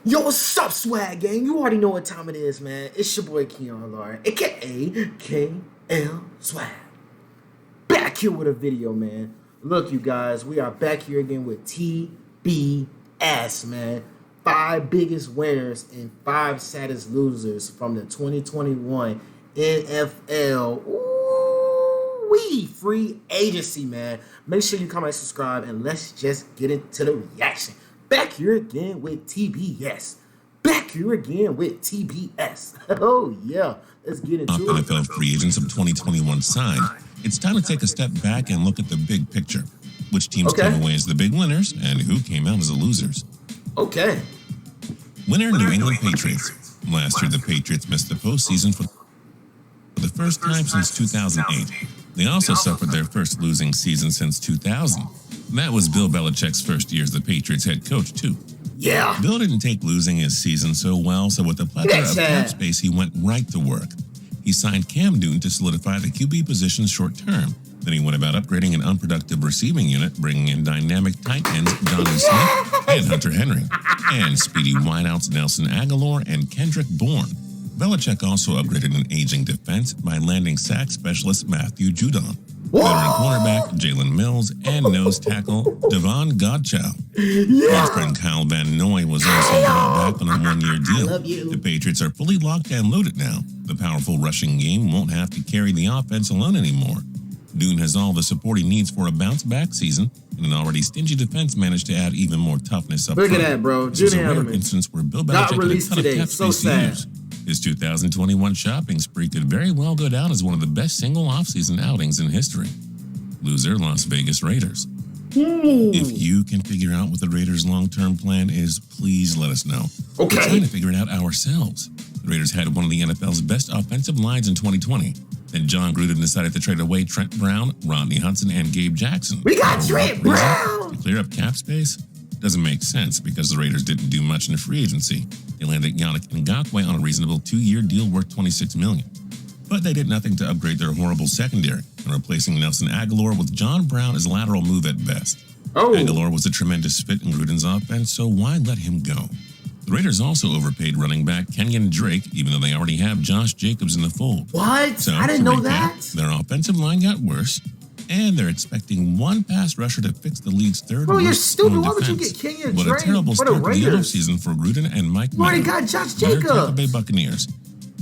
Yo, what's up, swag gang? You already know what time it is, man. It's your boy Keon Lauren, aka KL Swag. Back here with a video, man. Look, you guys, we are back here again with TBS, man. 5 biggest winners and 5 saddest losers from the 2021 NFL. Ooh-wee, free agency, man. Make sure you comment and subscribe, and let's just get into the reaction. Back here again with TBS. Back here again with TBS. Oh, yeah. Let's get into it. NFL free agents of 2021 signed. It's time to take a step back and look at the big picture. Which teams came away as the big winners and who came out as the losers. Okay. Winner, New England Patriots. Last year, the Patriots missed the postseason for the first time since 2008. They also suffered their first losing season since 2000. That was Bill Belichick's first year as the Patriots head coach, too. Yeah. Bill didn't take losing his season so well, so with the plethora of cap space, he went right to work. He signed Cam Newton to solidify the QB position short term. Then he went about upgrading an unproductive receiving unit, bringing in dynamic tight ends Johnny Smith and Hunter Henry, and speedy wideouts Nelson Aguilar and Kendrick Bourne. Belichick also upgraded an aging defense by landing sack specialist Matthew Judon, veteran cornerback Jalen Mills, and nose tackle Devon Godchow. His friend Kyle Van Noy was also brought back on a one-year deal. The Patriots are fully locked and loaded now. The powerful rushing game won't have to carry the offense alone anymore. Dune has all the support he needs for a bounce-back season, and an already stingy defense managed to add even more toughness up front. Look at that, bro. This is a rare instance where Bill Belichick had a ton of cap space to use. His 2021 shopping spree could very well go down as one of the best single offseason outings in history. Loser, Las Vegas Raiders. If you can figure out what the Raiders' long-term plan is, please let us know. Okay. We're trying to figure it out ourselves. The Raiders had one of the NFL's best offensive lines in 2020. Then John Gruden decided to trade away Trent Brown, Rodney Hudson, and Gabe Jackson. We got Trent Brown! To clear up cap space? Doesn't make sense because the Raiders didn't do much in free agency. They landed Yannick Ngakoue on a reasonable 2-year deal worth $26 million. But they did nothing to upgrade their horrible secondary, and replacing Nelson Aguilar with John Brown is a lateral move at best. Aguilar was a tremendous fit in Gruden's offense, so why let him go? The Raiders also overpaid running back Kenyon Drake, even though they already have Josh Jacobs in the fold. What? So, I didn't know that. Their offensive line got worse, and they're expecting one pass rusher to fix the league's third Bro, worst you're stupid. Why would you defense. get Kenyon What Drake a terrible for start the to the Raiders? offseason for Gruden and Mike You already Miller. got Josh They're Tampa Bay Jacobs. Buccaneers.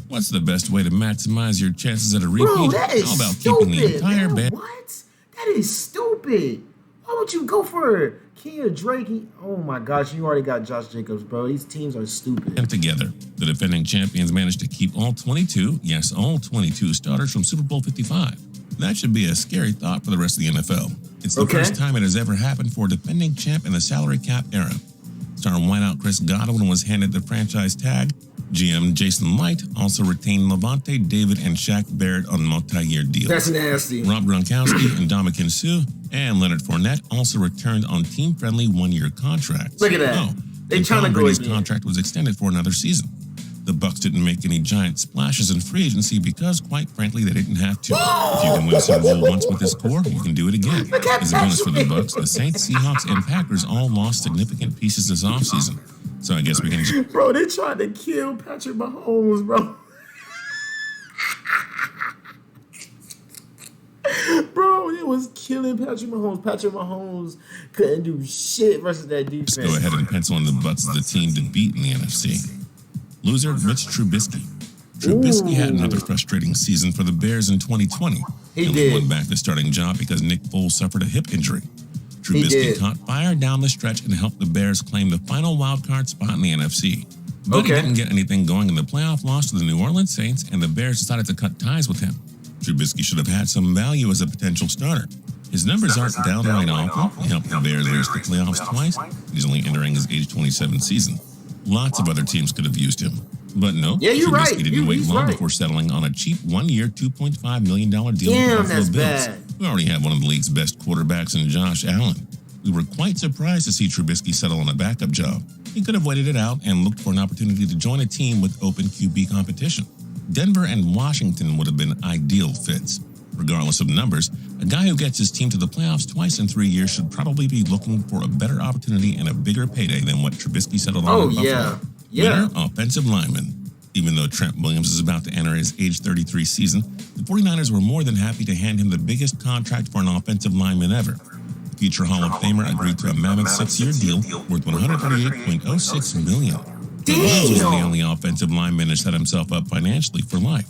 What's the best way to maximize your chances at a repeat? Bro, that is How about stupid, keeping the entire man. band What? That is stupid. Why would you go for Kenyon Drake? Oh my gosh, you already got Josh Jacobs, bro. These teams are stupid. together? The defending champions managed to keep all 22, yes, all 22 starters from Super Bowl 55. That should be a scary thought for the rest of the NFL. It's the first time it has ever happened for a defending champ in the salary cap era. Star wideout Chris Godwin was handed the franchise tag. GM Jason Light also retained Levante David and Shaq Barrett on multi-year deals. That's nasty. Rob Gronkowski and Ndamukong Suh and Leonard Fournette also returned on team-friendly one-year contracts. Look at that. They trying to go Brady's again. contract was extended for another season. The Bucs didn't make any giant splashes in free agency because, quite frankly, they didn't have to. If you can win a Super Bowl once with this core, you can do it again. As a bonus for the Bucs, the Saints, Seahawks, and Packers all lost significant pieces this offseason. So I guess we can... Bro, they tried to kill Patrick Mahomes, bro. Bro, it was killing Patrick Mahomes. Patrick Mahomes couldn't do shit versus that defense. Let's go ahead and pencil in the Bucs as the team to beat in the NFC. Loser, Mitch Trubisky. Trubisky had another frustrating season for the Bears in 2020. He only went back to starting job because Nick Foles suffered a hip injury. Trubisky caught fire down the stretch and helped the Bears claim the final wildcard spot in the NFC. But he didn't get anything going in the playoff loss to the New Orleans Saints, and the Bears decided to cut ties with him. Trubisky should have had some value as a potential starter. His numbers aren't downright awful. He helped the Bears reach the playoffs twice. He's only entering his age 27 season. Lots of other teams could have used him. But no, Trubisky didn't wait long before settling on a cheap one-year, $2.5 million deal with the Buffalo Bills. We already have one of the league's best quarterbacks in Josh Allen. We were quite surprised to see Trubisky settle on a backup job. He could have waited it out and looked for an opportunity to join a team with open QB competition. Denver and Washington would have been ideal fits. Regardless of numbers, a guy who gets his team to the playoffs twice in 3 years should probably be looking for a better opportunity and a bigger payday than what Trubisky settled on in Buffalo. Winner, offensive lineman. Even though Trent Williams is about to enter his age 33 season, the 49ers were more than happy to hand him the biggest contract for an offensive lineman ever. The future Hall of Famer agreed to a mammoth 6-year deal worth $138.06 million. Williams was the only offensive lineman to set himself up financially for life.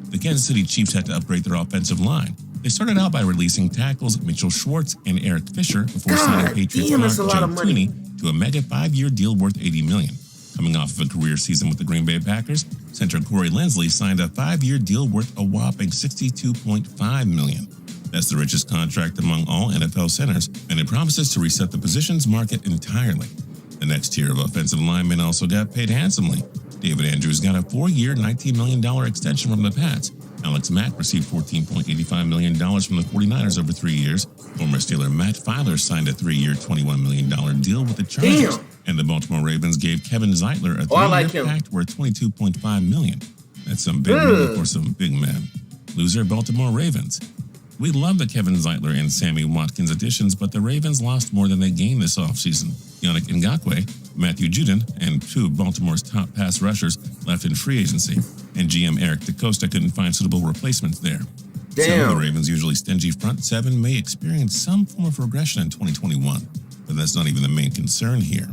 The Kansas City Chiefs had to upgrade their offensive line. They started out by releasing tackles Mitchell Schwartz and Eric Fisher before signing Patriots guard Jake Tooney to a mega 5-year deal worth $80 million. Coming off of a career season with the Green Bay Packers, center Corey Linsley signed a 5-year deal worth a whopping $62.5 million. That's the richest contract among all NFL centers, and it promises to reset the positions market entirely. The next tier of offensive linemen also got paid handsomely. David Andrews got a 4-year, $19 million extension from the Pats. Alex Mack received $14.85 million from the 49ers over 3 years. Former Steeler Matt Filer signed a 3-year, $21 million deal with the Chargers. And the Baltimore Ravens gave Kevin Zeitler a 3-year pact worth $22.5 million. That's some big money for some big men. Loser, Baltimore Ravens. We love the Kevin Zeitler and Sammy Watkins additions, but the Ravens lost more than they gained this offseason. Yannick Ngakoue, Matthew Judon, and 2 of Baltimore's top pass rushers left in free agency, and GM Eric DeCosta couldn't find suitable replacements there. Some of the Ravens' usually stingy front seven may experience some form of regression in 2021, but that's not even the main concern here.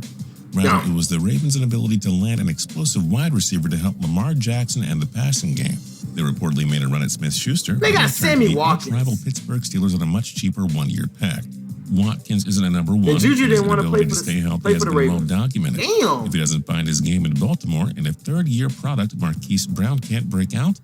Rather, it was the Ravens' inability to land an explosive wide receiver to help Lamar Jackson and the passing game. They reportedly made a run at Smith-Schuster. They got Sammy Watkins. Rival Pittsburgh Steelers on a much cheaper 1-year pact. Watkins isn't a number one. And Juju didn't want to play for stay healthy has been well documented. If he doesn't find his game in Baltimore and a 3rd-year product Marquise Brown can't break out,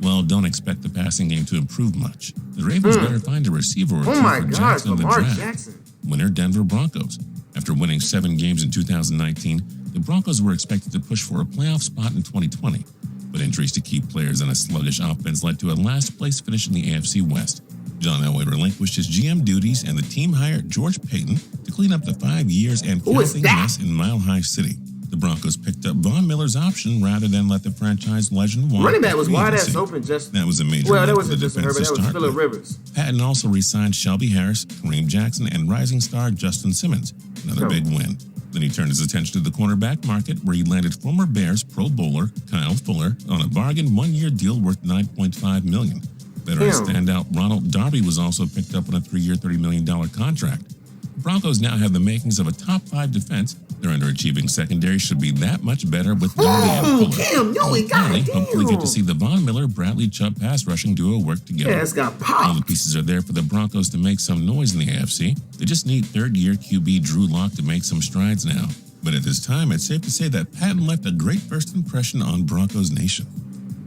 well, don't expect the passing game to improve much. The Ravens better find a receiver or two for Jackson in the draft. Winner, Denver Broncos. After winning 7 games in 2019, the Broncos were expected to push for a playoff spot in 2020. But injuries to key players and a sluggish offense led to a last-place finish in the AFC West. John Elway relinquished his GM duties, and the team hired George Payton to clean up the 5 years and counting mess in Mile High City. The Broncos picked up Von Miller's option rather than let the franchise legend walk. Running back was wide ass open. That was a major. Well, that wasn't just Herbert. That was Phillip Rivers. Patton also re-signed Shelby Harris, Kareem Jackson, and rising star Justin Simmons. Another big win. Then he turned his attention to the cornerback market, where he landed former Bears Pro Bowler Kyle Fuller on a bargain 1-year deal worth $9.5 million. Veteran standout Ronald Darby was also picked up on a 3-year, $30 million contract. The Broncos now have the makings of a top 5 defense. Their underachieving secondary should be that much better with Darby and Fuller. Hopefully get to see the Von Miller-Bradley Chubb pass rushing duo work together. Yeah, it's got pop. All the pieces are there for the Broncos to make some noise in the AFC. They just need 3rd-year QB Drew Lock to make some strides now. But at this time, it's safe to say that Patton left a great first impression on Broncos Nation.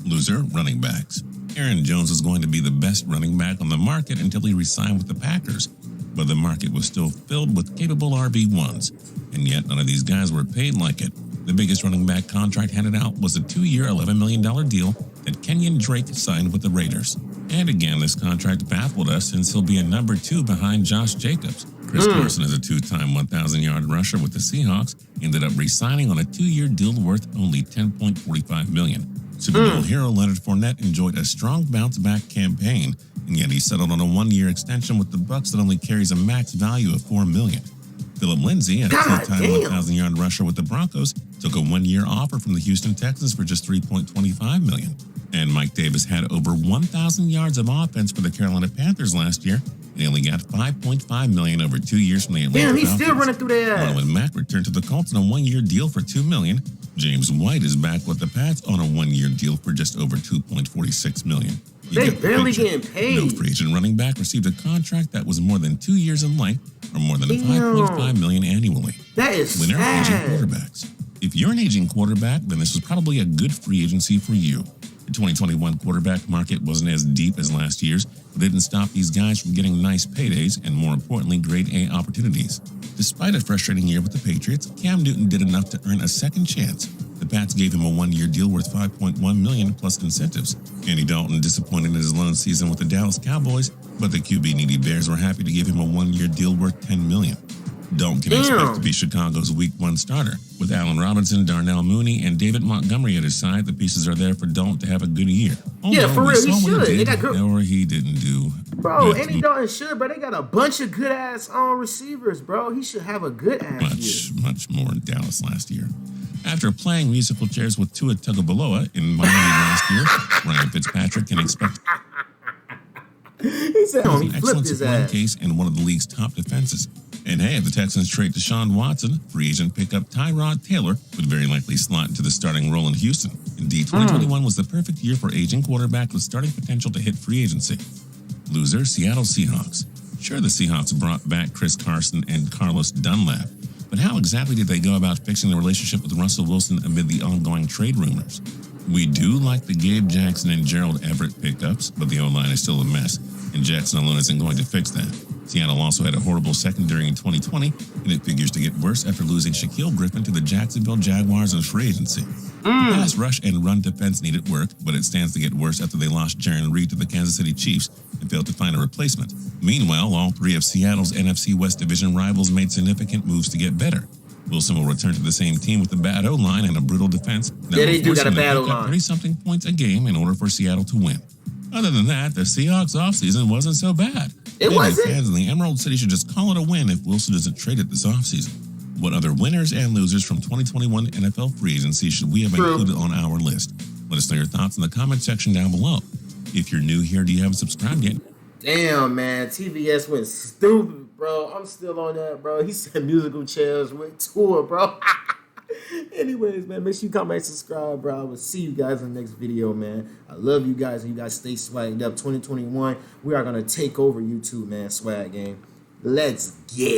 Loser, running backs. Aaron Jones was going to be the best running back on the market until he re-signed with the Packers. But the market was still filled with capable RB1s, and yet none of these guys were paid like it. The biggest running back contract handed out was a 2-year, $11 million deal that Kenyon Drake signed with the Raiders. And again, this contract baffled us since he'll be a number 2 behind Josh Jacobs. Chris Carson is a 2-time 1,000-yard rusher with the Seahawks, ended up re-signing on a 2-year deal worth only $10.45 million. Super Bowl hero Leonard Fournette enjoyed a strong bounce-back campaign, and yet he settled on a 1-year extension with the Bucs that only carries a max value of $4 million. Philip Lindsay, a 2-time 1,000-yard rusher with the Broncos, took a 1-year offer from the Houston Texans for just $3.25 million. And Mike Davis had over 1,000 yards of offense for the Carolina Panthers last year, and he only got $5.5 million over 2 years from the Atlanta Falcons. He's still running through there. Marlon Mack returned to the Colts on a 1-year deal for $2 million. James White is back with the Pats on a 1-year deal for just over $2.46 million. They barely getting paid. No free agent running back received a contract that was more than 2 years in length, or more than $5.5 million annually. That is Winner, aging quarterbacks. If you're an aging quarterback, then this was probably a good free agency for you. The 2021 quarterback market wasn't as deep as last year's, but it didn't stop these guys from getting nice paydays and, more importantly, grade A opportunities. Despite a frustrating year with the Patriots, Cam Newton did enough to earn a second chance. The Pats gave him a 1-year deal worth $5.1 million plus incentives. Andy Dalton disappointed in his lone season with the Dallas Cowboys, but the QB-needy Bears were happy to give him a 1-year deal worth $10 million. Dalton can expect to be Chicago's Week 1 starter. With Allen Robinson, Darnell Mooney, and David Montgomery at his side, the pieces are there for Dalton to have a good year. Yeah, for real, he should. They got good. Or he didn't do. Bro, Andy Dalton should, but they got a bunch of good-ass receivers, bro. He should have a good-ass year. Much more in Dallas last year. After playing musical chairs with Tua Tagovailoa in minor league last year, Ryan Fitzpatrick can expect he said, an he flipped excellent his supporting ass. case and one of the league's top defenses. And hey, if the Texans trade Deshaun Watson, free agent pickup Tyrod Taylor would very likely slot into the starting role in Houston. Indeed, 2021 was the perfect year for aging quarterback with starting potential to hit free agency. Loser, Seattle Seahawks. Sure, the Seahawks brought back Chris Carson and Carlos Dunlap, but how exactly did they go about fixing the relationship with Russell Wilson amid the ongoing trade rumors? We do like the Gabe Jackson and Gerald Everett pickups, but the O-line is still a mess, and Jackson alone isn't going to fix that. Seattle also had a horrible secondary in 2020, and it figures to get worse after losing Shaquille Griffin to the Jacksonville Jaguars in free agency. The pass rush and run defense needed work, but it stands to get worse after they lost Jaron Reed to the Kansas City Chiefs and failed to find a replacement. Meanwhile, all three of Seattle's NFC West Division rivals made significant moves to get better. Wilson will return to the same team with a bad O-line and a brutal defense. Yeah, they do got a bad O-line. 30-something points a game in order for Seattle to win. Other than that, the Seahawks offseason wasn't so bad. It wasn't? Fans in the Emerald City should just call it a win if Wilson isn't traded this offseason. What other winners and losers from 2021 NFL free agency should we have included on our list? Let us know your thoughts in the comment section down below. If you're new here, do you haven't subscribed yet? Damn, man. TVS went stupid, bro. I'm still on that, bro. He said musical chairs with Tua, bro. Anyways, man, make sure you comment and subscribe, bro. I will see you guys in the next video, man. I love you guys, and you guys stay swagged up. 2021, we are going to take over YouTube, man. Swag game. Let's get it.